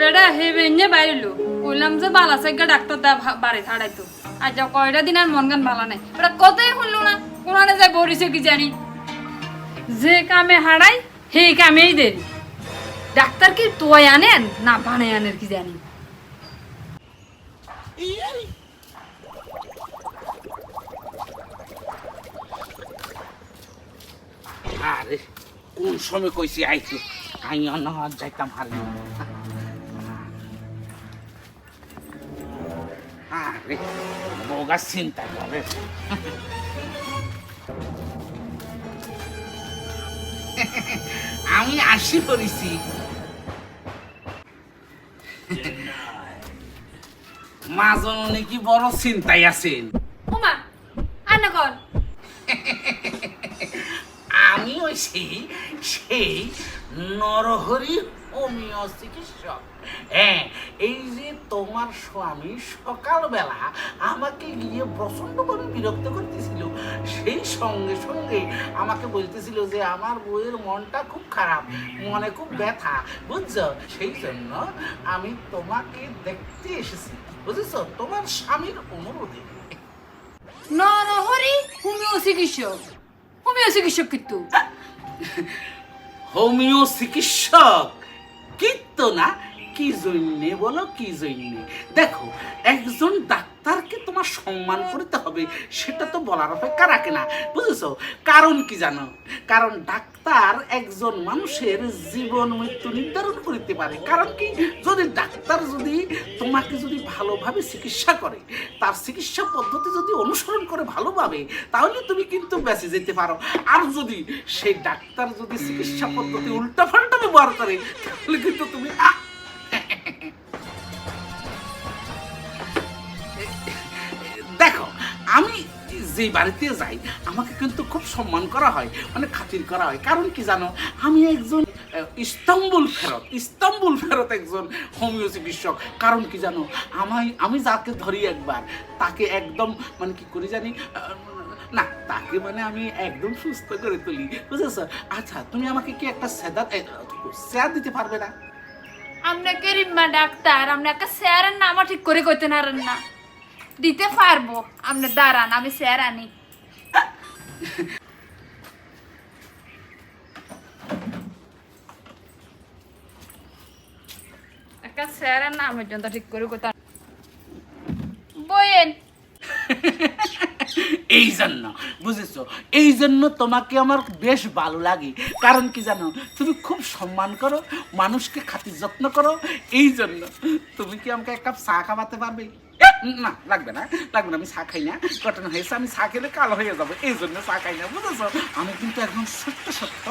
বেড়া হে বেঞ্জে বাইরেলো কইলাম যে বালা সাইগা ডাক্তার দা বাড়ি ছাড়াইতো আর যা কয়টা দিন আর মন গান ভালো নাই ওরা কথাই শুনলো না কোনানে যায় বরিছে কি জানি যে কামে হারাই সেই কামেই দেরি ডাক্তার কি তোয় আনেন না বানাই আনেন কি জানি আরে কোন সময় কইছি আইছি আই অন্য যাইতাম হারি আরে বগা চিন্তা করে আমি আসি পড়েছি মা জননী কি বড় চিন্তায় আছেন ওমা আনা কর আমি ওই সেই নরহরি হোমিও চিকিৎসক হ্যাঁ এই যে তোমার স্বামী সকালবেলা আমাকে গিয়ে প্রচন্ডভাবে বিরক্ত করতেছিল সেই সঙ্গে সঙ্গে আমাকে বলতেছিল যে আমার বউয়ের মনটা খুব খারাপ মনে খুব ব্যথা বুঝছো সেই জন্য আমি তোমাকে দেখতে এসেছি বুঝেছো তোমার স্বামীর অনুরোধে নরহরি হোমিও চিকিৎসক কিন্তু হোমিও চিকিৎসক কিন্তু না কি জন্যে বলো কি জন্যে দেখো একজন ডাক্তারকে তোমার সম্মান করতে হবে সেটা তো বলার অপেক্ষা রাখে না বুঝেছো কারণ কি জানো কারণ ডাক্তার একজন মানুষের জীবন মৃত্যু নির্ধারণ করতে পারে কারণ কি যদি ডাক্তার যদি তোমাকে যদি ভালোভাবে চিকিৎসা করে তার চিকিৎসা পদ্ধতি যদি অনুসরণ করে ভালোভাবে তাহলে তুমি কিন্তু বেঁচে যেতে পারো আর যদি সেই ডাক্তার যদি চিকিৎসা পদ্ধতি উল্টাপাল্টা ব্যবহার করে তাহলে কিন্তু তুমি দেখো আমি যে বাড়িতে যাই আমাকে কিন্তু খুব সম্মান করা হয় মানে খাতির করা হয় কারণ কি জানো আমি একজন ইস্তাম্বুল ফেরত একজন হোমিও চিকিৎসক কারণ কি জানো আমি যাকে ধরি একবার তাকে একদম মানে কি করি জানি না তাকে মানে আমি একদম সুস্থ করে তুলি বুঝেছো আচ্ছা তুমি আমাকে কি একটা স্যার দিতে পারবে না আপনাকে রিম্মা ডাক্তার আপনি একটা স্যারের নামও ঠিক করে কইতে নারেন না দিতে পারবো আপনি দাঁড়ান আমি স্যার আনি একটা স্যারের নাম পর্যন্ত ঠিক করে কইতে বইয়েন এই জন্য বুঝেছো এই জন্য তোমাকে আমার বেশ ভালো লাগে কারণ কি জানো তুমি খুব সম্মান করো মানুষকে খাতির যত্ন করো এই জন্য তুমি কি আমাকে এক কাপ চা খাওয়াতে পারবে না লাগবে না আমি চা খাই না ঘটনা হয়েছে আমি চা খেলে কালো হয়ে যাবো এই জন্য চা খাই না বুঝেছো আমি কিন্তু একদম সত্য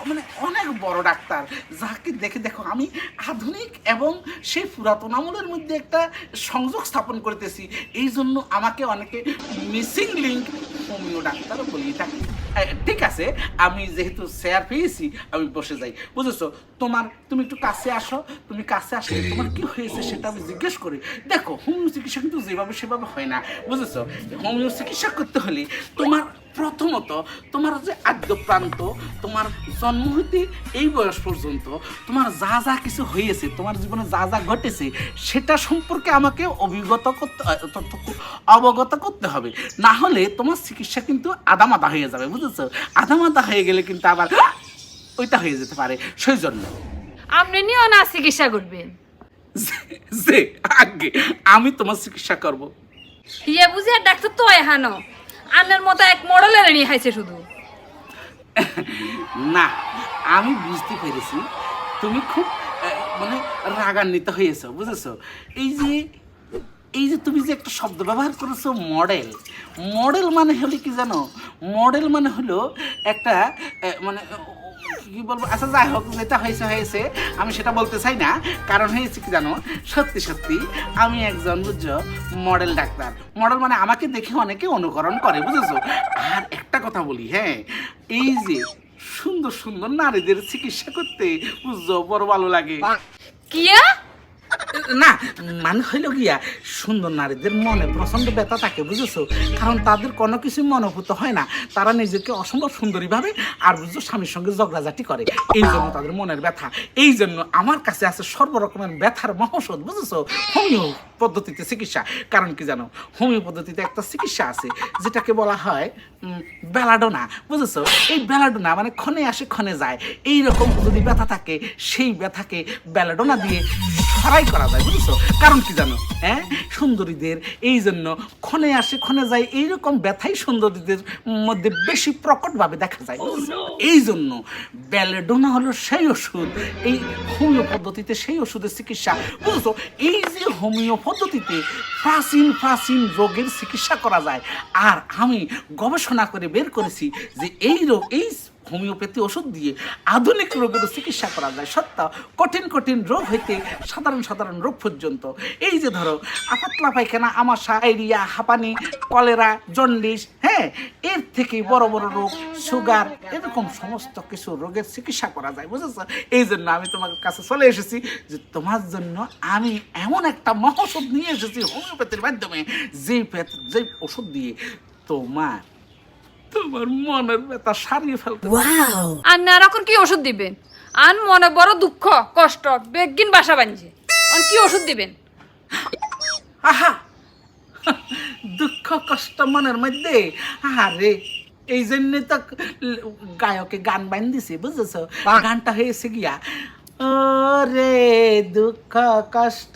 মানে অনেক বড় ডাক্তার যাকে দেখে দেখো আমি আধুনিক এবং সেই পুরাতন আমলের মধ্যে একটা সংযোগ স্থাপন করতেছি এই জন্য আমাকে অনেকে মিসিং লিঙ্ক হোমিও ডাক্তারও বলিয়ে থাকি ঠিক আছে আমি যেহেতু স্যার পেয়েছি আমি বসে যাই বুঝেছো তুমি একটু কাছে আসো তুমি কাছে আসলে তোমার কি হয়েছে সেটা আমি জিজ্ঞেস করি দেখো হোমিও চিকিৎসা কিন্তু যেভাবে সেভাবে হয় না বুঝেছো হোমিও চিকিৎসা করতে হলে তোমার প্রথমত তোমার যে আদ্যপ্রান্ত তোমার জন্ম হইতে এই বয়স পর্যন্ত তোমার যা যা কিছু হয়েছে তোমার জীবনে যা যা ঘটেছে সেটা সম্পর্কে আমাকে অবগত করতে হবে না হলে তোমার চিকিৎসা কিন্তু আদামাদা হয়ে যাবে বুঝেছো আদামাদা হয়ে গেলে কিন্তু আবার ওইটা হয়ে যেতে পারে সেই জন্য আপনি নিয়েও না চিকিৎসা করবেন যে আগে আমি তোমার চিকিৎসা করব ইয়ে বুঝি আর ডাক্তার তো এহানো আপনার মতো এক মডেলের নিয়ে খাইছে শুধু না আমি বুঝতে পেরেছি তুমি খুব মানে রাগান্বিত হয়েছো বুঝেছো এই যে তুমি যে একটা শব্দ ব্যবহার করেছো মডেল মানে হলো কি জানো মডেল মানে হলো একটা মানে কি বলবো আচ্ছা যাই হোক যেটা হয়েছে আমি সেটা বলতে চাই না কারণ হয়েছে কি জানো সত্যি আমি একজন বুঝছো মডেল ডাক্তার মডেল মানে আমাকে দেখে অনেকে অনুকরণ করে বুঝেছো আর একটা কথা বলি হ্যাঁ এই যে সুন্দর নারীদের চিকিৎসা করতে বুঝছো বড় ভালো লাগে কিয়া না মানে হইল গিয়া সুন্দর নারীদের মনে প্রচন্ড ব্যথা থাকে বুঝেছো, কারণ তাদের কোনো কিছু মনোভূত হয় না, তারা নিজেকে অসম্ভব সুন্দরী ভাবে আর বুঝছো স্বামীর সঙ্গে ঝগড়াঝাটি করে, এই জন্য তাদের মনের ব্যথা। এই জন্য আমার কাছে আছে সর্বরকমের ব্যথার মহৌষধ বুঝেছো, হোমিও পদ্ধতিতে চিকিৎসা। কারণ কি জানো, হোমিও পদ্ধতিতে একটা চিকিৎসা আছে যেটাকে বলা হয় বেলাডোনা বুঝেছো। এই বেলাডোনা মানে ক্ষণে আসে ক্ষণে যায়, এইরকম যদি ব্যথা থাকে সেই ব্যথাকে বেলাডোনা দিয়ে সরাই করা যায় বুঝেছো। কারণ কি জানো, হ্যাঁ সুন্দরীদের এই জন্য ক্ষণে আসে ক্ষণে যায় এইরকম ব্যথাই সুন্দরীদের মধ্যে বেশি প্রকটভাবে দেখা যায় বুঝেছো। এই জন্য বেলাডোনা হলো সেই ওষুধ, এই হোমিও পদ্ধতিতে সেই ওষুধের চিকিৎসা বুঝেছো। এই যে হোমিও পদ্ধতিতে প্রাচীন প্রাচীন রোগের চিকিৎসা করা যায়, আর আমি গবেষণা করে বের করেছি যে এই রোগ, এই হোমিওপ্যাথি ওষুধ দিয়ে আধুনিক রোগেরও চিকিৎসা করা যায়। সত্য কঠিন কঠিন রোগ হইতে সাধারণ সাধারণ রোগ পর্যন্ত। এই যে ধরো পাতলা পায়খানা, আমাশা, ডায়রিয়া, হাঁপানি, কলেরা, জন্ডিস, হ্যাঁ এর থেকে বড় বড় রোগ, সুগার, এরকম সমস্ত কিছু রোগের চিকিৎসা করা যায় বুঝেছো। এই জন্য আমি তোমার কাছে চলে এসেছি যে তোমার জন্য আমি এমন একটা মহৌষধ নিয়ে এসেছি হোমিওপ্যাথির মাধ্যমে, যে ওষুধ দিয়ে তোমার মনের ব্যথা সারিয়ে ফেলতে। আর না এখন কি ওষুধ দিবেন? আন মনে বড় দুঃখ কষ্ট বেগিন বাসা বানিয়েছে, আর কি ওষুধ দিবেন? আহা দুঃখ কষ্ট মনের মধ্যে, আরে এই জন্য তো গায়কে গান বাইন দিছে বুঝেছো। গানটা হয়েছে গিয়া ও রে দুঃখ কষ্ট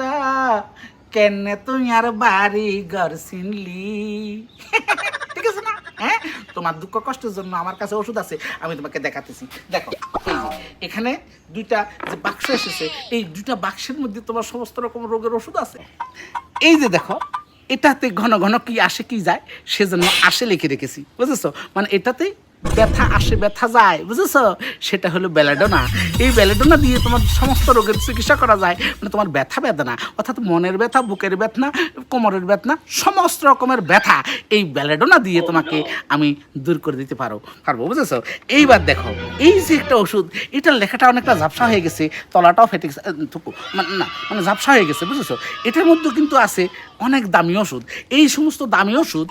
কেন তুমি আর বাড়ি ঘর চিনলি। ঠিক আছে না? হ্যাঁ তোমার দুঃখ কষ্টের জন্য আমার কাছে ওষুধ আছে, আমি তোমাকে দেখাতেছি। দেখো এই যে এখানে দুইটা যে বাক্স এসেছে, এই দুইটা বাক্সের মধ্যে তোমার সমস্ত রকম রোগের ওষুধ আছে। এই যে দেখো এটাতে ঘন ঘন কি আসে কি যায় সেজন্য আসে লিখে রেখেছি বুঝেছো। মানে এটাতে ব্যথা আসে ব্যথা যায় বুঝেছো, সেটা হলো বেলাডোনা। এই বেলাডোনা দিয়ে তোমার সমস্ত রোগের চিকিৎসা করা যায়। মানে তোমার ব্যথা বেদনা অর্থাৎ মনের ব্যথা, বুকের ব্যথা, কোমরের ব্যথা, সমস্ত রকমের ব্যথা এই বেলাডোনা দিয়ে তোমাকে আমি দূর করে দিতে পারবো বুঝেছো। এইবার দেখো এই যে একটা ওষুধ, এটার লেখাটা অনেকটা ঝাপসা হয়ে গেছে, তলাটাও ফেটে গেছে, মানে ঝাপসা হয়ে গেছে বুঝেছো। এটার মধ্যে কিন্তু আছে অনেক দামি ওষুধ। এই সমস্ত দামি ওষুধ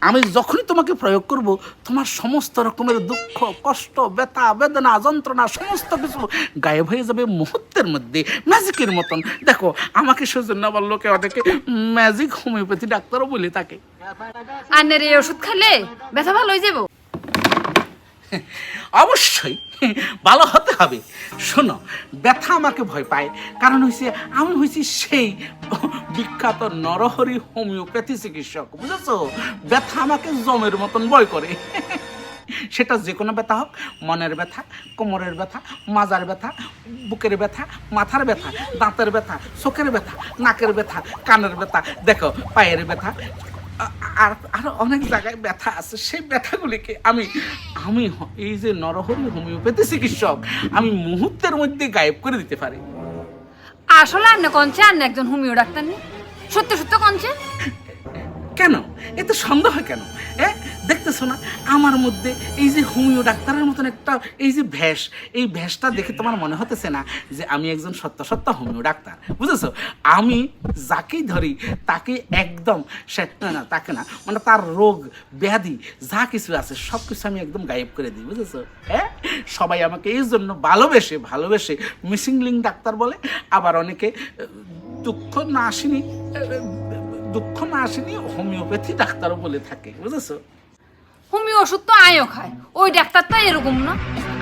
আমি যখনই তোমাকে প্রয়োগ করব, তোমার সমস্ত রকমের দুঃখ কষ্ট ব্যথা বেদনা যন্ত্রণা সমস্ত কিছু গায়েব হয়ে যাবে মুহূর্তের মধ্যে, ম্যাজিকের মতন। দেখো আমাকে সেজন্য আবার লোকে অনেকে ম্যাজিক হোমিওপ্যাথি ডাক্তারও বলে থাকে। আনের এই ওষুধ খেলে ব্যথা ভালো হয়ে যাবো? অবশ্যই ভালো হতে হবে। শোনো ব্যথা আমাকে ভয় পায়, কারণ হয়েছে আমি হয়েছি সেই বিখ্যাত নরহরি হোমিওপ্যাথি চিকিৎসক বুঝেছো। ব্যথা আমাকে জমের মতন ভয় করে। সেটা যে কোনো ব্যথা হোক, মনের ব্যথা, কোমরের ব্যথা, মাজার ব্যথা, বুকের ব্যথা, মাথার ব্যথা, দাঁতের ব্যথা, চোখের ব্যথা, নাকের ব্যথা, কানের ব্যথা, দেখো পায়ের ব্যথা, আর আরো অনেক জায়গায় ব্যথা আছে। সেই ব্যথাগুলিকে আমি এই যে নরহরি হোমিওপ্যাথি চিকিৎসক, আমি মুহূর্তের মধ্যে গায়েব করে দিতে পারি। আসলে আন্না কনছে আন্না একজন হোমিও ডাক্তার নেই? সত্য সত্য কনছে? কেন এত সন্দেহ কেন? দেখতেছো না আমার মধ্যে এই যে হোমিও ডাক্তারের মতন একটা এই যে ভ্যাস, এই ভ্যাসটা দেখে তোমার মনে হতেছে না যে আমি একজন সত্য সত্য হোমিও ডাক্তার বুঝেছো। আমি যাকেই ধরি তাকে একদম না তাকে না, মানে তার রোগ ব্যাধি যা কিছু আছে সব কিছু আমি একদম গায়েব করে দিই বুঝেছো। সবাই আমাকে এই জন্য ভালোবেসে মিসিং লিঙ্ক ডাক্তার বলে, আবার অনেকে দুঃখ না আসেনি হোমিওপ্যাথি ডাক্তারও বলে থাকে বুঝেছো। হোমিও ওষুধ তো আয়ও খায়, ওই ডাক্তার তো এরকম না।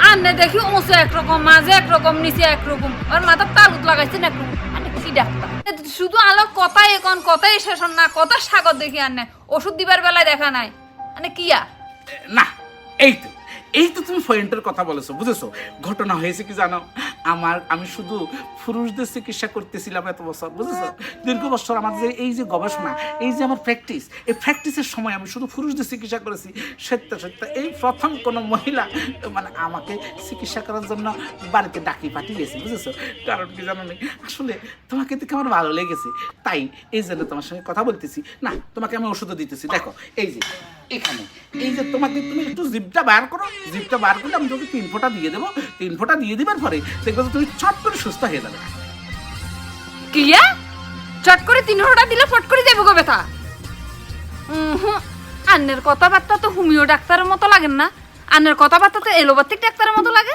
আন্না দেখি ওঁচে একরকম, মাঝে একরকম, নিচে একরকম, আর মাথার তালুত লাগাইছেন একরকম। আন্না কি ডাক্তার? শুধু আলো কথাই এখন কথাই শেষ না, কথা সাগর দেখি আন্না ওষুধ দিবার বেলায় দেখা নাই। মানে কি না এই তো তুমি পয়েন্টের কথা বলেছো বুঝেছো। ঘটনা হয়েছে কি জানো, আমি শুধু পুরুষদের চিকিৎসা করতেছিলাম এত বছর বুঝেছো, দীর্ঘ বছর আমার যে এই যে গবেষণা, এই যে আমার প্র্যাকটিস, এই প্র্যাকটিসের সময় আমি শুধু পুরুষদের চিকিৎসা করেছি। সত্য এই প্রথম কোনো মহিলা মানে আমাকে চিকিৎসা করার জন্য বাড়িতে ডাকি পাঠিয়েছি বুঝেছো। কারণ কি জানো, আসলে তোমাকে দেখে আমার ভালো লেগেছে, তাই এই জন্য তোমার সঙ্গে কথা বলতেছি। না তোমাকে আমি ওষুধও দিতেছি। দেখো এই যে এখানে এই যে তোমাকে, তুমি একটু জিভটা বার করো, জিভটা বার করলে আমি তোকে 3 ফোঁটা দিয়ে দেবো। 3 ফোঁটা দিয়ে দিবার পরে দেখবো তুমি চট করে সুস্থ হয়ে যাবে। কিয়া চট করে 300টা দিলে ফট করে যাবো গো ব্যথা। আন্নের কথাবার্তা তো হোমিও ডাক্তারের মতো লাগেন না, আন্নের কথাবার্তা তো এলোপ্যাথিক ডাক্তারের মতো লাগে।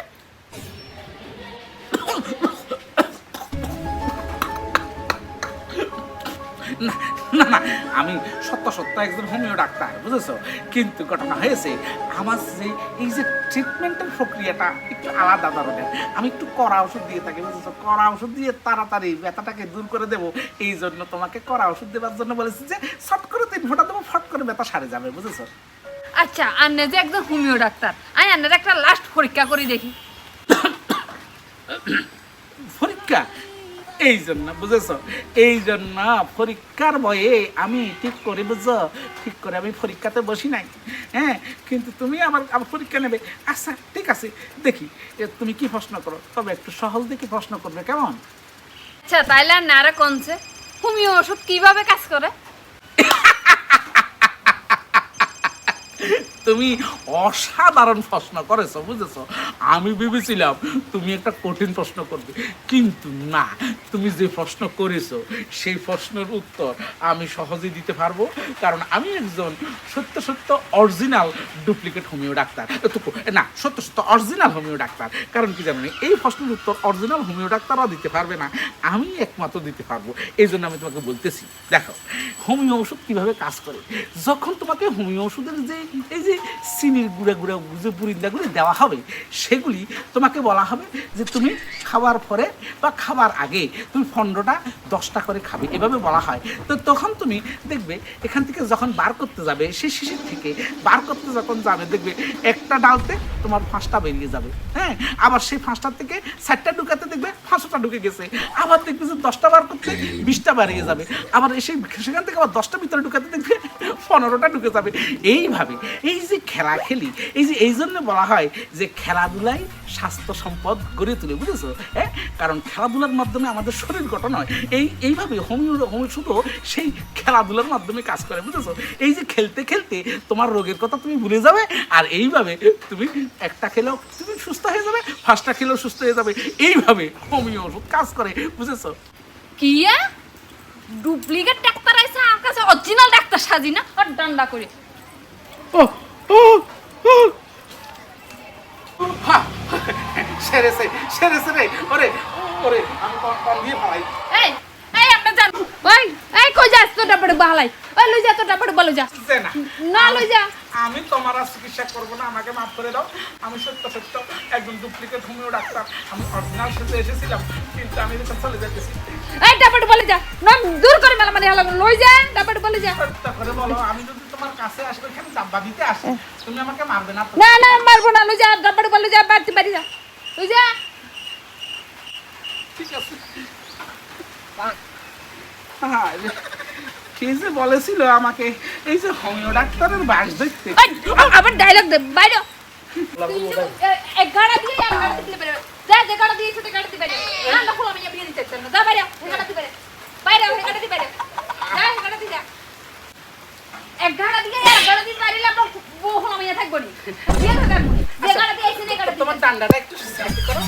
না না না, আমি সত্য সত্য একজন হোমিও ডাক্তার, বুঝেছো? কিন্তু ঘটনা হয়েছে আমার যে এই যে ট্রিটমেন্টের প্রক্রিয়াটা একটু আলাদা ধরনের। আমি একটু কড়া ওষুধ দিয়ে থাকি, বুঝেছো? কড়া ওষুধ দিয়ে তাড়াতাড়ি ব্যথাটাকে দূর করে দেবো, এই জন্য তোমাকে কড়া ওষুধ দেওয়ার জন্য বলেছি যে শর্ট করে 3 ফোঁটা দেবো, ফট করে ব্যথা সারে যাবে, বুঝেছো? আচ্ছা, আন্নে যে একজন হোমিও ডাক্তার, আমি আন্নের একটা লাস্ট পরীক্ষা করে দেখি। পরীক্ষা? এই জন্য, বুঝেছো, এই জন্য পরীক্ষার ভয়ে আমি ঠিক করে, বুঝছো, ঠিক করে আমি পরীক্ষাতে বসি নাই। হ্যাঁ, কিন্তু তুমি আবার আবার পরীক্ষা নেবে। আচ্ছা ঠিক আছে, দেখি তুমি কি প্রশ্ন করো, তবে একটু সহজ দেখি প্রশ্ন করবে, কেমন? আচ্ছা তাইলে আর নারে কোনছে হোমিও ওষুধ কিভাবে কাজ করে? তুমি অসাধারণ প্রশ্ন করেছো, বুঝেছো? আমি ভেবেছিলাম তুমি একটা কঠিন প্রশ্ন করবে, কিন্তু না, তুমি যে প্রশ্ন করেছো সেই প্রশ্নের উত্তর আমি সহজেই দিতে পারবো, কারণ আমি একজন সত্য সত্য অরিজিনাল ডুপ্লিকেট হোমিও ডাক্তার। না, সত্য সত্য অরিজিনাল হোমিও ডাক্তার। কারণ কি জানো, এই প্রশ্নের উত্তর অরিজিনাল হোমিও ডাক্তাররা দিতে পারবে না, আমি একমাত্র দিতে পারবো। এই জন্য আমি তোমাকে বলতেছি, দেখো হোমিও ওষুধ কিভাবে কাজ করে। যখন তোমাকে হোমিও ওষুধের যে এই যে চিনির গুঁড়া গুঁড়া যে বুরিন্দাগুলি দেওয়া হবে, সেগুলি তোমাকে বলা হবে যে তুমি খাওয়ার পরে বা খাবার আগে তুমি 15টা 10টা করে খাবে, এভাবে বলা হয়। তো তখন তুমি দেখবে এখান থেকে যখন বার করতে যাবে, সেই শিশির থেকে বার করতে যখন যাবে, দেখবে একটা ডালতে তোমার 5টা বেরিয়ে যাবে। হ্যাঁ, আবার সেই 5টা থেকে 4টা ঢুকাতে দেখবে 5টা ঢুকে গেছে, আবার দেখবে যে 10টা বার করতে 20টা বেরিয়ে যাবে, আবার সেখান থেকে আবার 10টা ভিতরে ঢুকাতে দেখবে 15টা ঢুকে যাবে। এইভাবে এই যে খেলা খেলি, এই জন্য বলা হয় যে খেলাধুলাই স্বাস্থ্য সম্পদ গড়ে তুলে, বুঝেছো? হ্যাঁ, কারণ খেলাধুলার মাধ্যমে আমাদের শরীর গঠন হয়। এইভাবে হোমিও শুধু সেই খেলাধুলার মাধ্যমে কাজ করে, বুঝেছো? এই যে খেলতে খেলতে তোমার রোগের কথা তুমি ভুলে যাবে, আর এইভাবে তুমি একটা খেলেও তুমি সুস্থ হয়ে যাবে, 5টা খেলেও সুস্থ হয়ে যাবে। এইভাবে হোমিও ওষুধ কাজ করে, বুঝেছো? কি ডুপ্লিকেট ডাক্তার আইছে আর কাছে অরিজিনাল ডাক্তার সাজি না আর ডান্ডা করে। ও ও ও সেরেছে সেরেছে রে, ওরে ওরে, আমি কম দিয়ে ভালাই। এই এই আমরা জান ওই এই কই যাস তো ডাবড় বালাই, ওই লই যা তো ডাবড় বলে যা না না লই যা। আমি তোমার আর চিকিৎসা করবো না, আমাকে মাফ করে দাও। আমি সত্য সত্য একজন ডুপ্লিকেট হোমিও ডাক্তার, আমি অরিজিনাল সাথে এসেছিলাম, কিন্তু আমি তো চলে যাচ্ছি। এই ডাবড় বলে যা, নাম দূর করে মেলা মানে হলো, লই যা ডাবড় বলে যা। সত্য করে বলো, আমি যদি তোমার কাছে আসবো, এখানে জাব্বা দিতে আসি, তুমি আমাকে মারবে না তো? না না মারবো না, লই যা ডাবড় বলে যা, বাড়ি বাড়ি যা, লই যা। ঠিক আছে। হ্যাঁ, কে যে বলেছিল আমাকে এই যে হোমিও ডাক্তারের বাস দেখতে। আবার ডায়লগ দে বাইরে। এক গাড়া দিয়ে আর গাড়া দিতে পারে, যা যে গাড়া দিয়ে ছোট গাড়া দিতে পারে না, না খোলা আমি বিয়ে দিতে চাই না, যা বাইরে গাড়া দিতে পারে, বাইরে গাড়া দিতে পারে, যা গাড়া দিতে যা। এক গাড়া দিয়ে আর গাড়া দিতে পারিলে আমরা বহু আমি থাকবো নি, বিয়ে থাকবো নি, যে গাড়া দিয়ে আইছে যে গাড়া তোমার ডান্ডাটা একটু সাইড করো।